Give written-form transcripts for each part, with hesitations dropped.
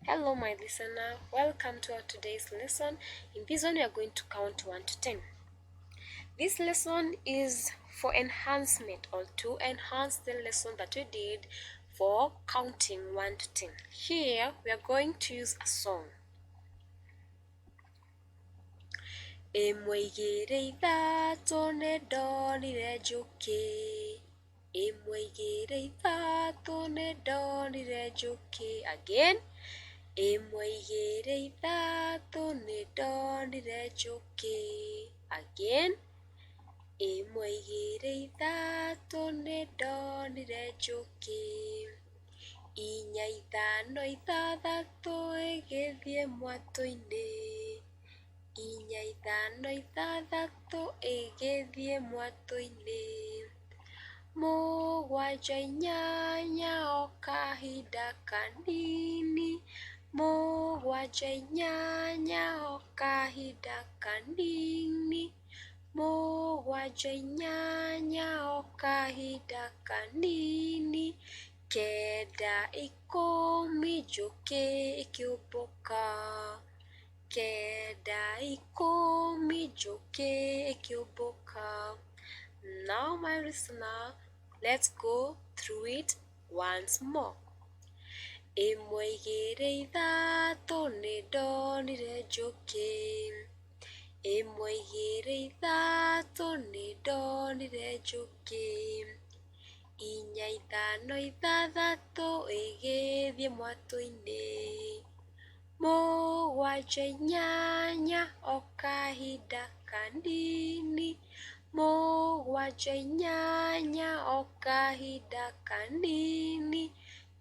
Hello, my listener. Welcome to our today's lesson. In this one, we are going to count 1 to 10. This lesson is for enhancement or to enhance the lesson that we did for counting 1 to 10. Here, we are going to use a song. Ĩmwe igĩrĩ ithatũ nĩndonire njũkĩ. Ĩmwe igĩrĩ ithatũ nĩndonire njũkĩ. Again. Ĩmwe igĩrĩ ithatũ nĩndonire njũkĩ. Again. Ĩmwe igĩrĩ ithatũ nĩndonire njũkĩ. Inya ithano ithathatũ ĩgĩthiĩ mwatũ-inĩ. Inya ithano ithathatũ ĩgĩthiĩ mwatũ-inĩ. Mũgwanja inyanya o kahinda kanini. Mũgwanja inyanya o kahinda kanini. Mũgwanja inyanya o kahinda kanini. Kenda ikũmi njũkĩ ĩkĩũmbũka. Kenda ikũmi njũkĩ ĩkĩũmbũka. Now, my listener, let's go through it once more. Ĩmwe igĩrĩ ithatũ nĩndonire njũkĩ. Ĩmwe igĩrĩ ithatũ nĩndonire njũkĩ. Inya ithano ithathatũ ĩgĩthiĩ mwatũ-inĩ. Mũgwanja inyanya o kahinda kanini. Mũgwanja inyanya o kahinda kanini.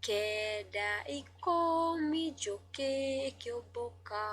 Kenda ikũmi njũkĩ ĩkĩũmbũka.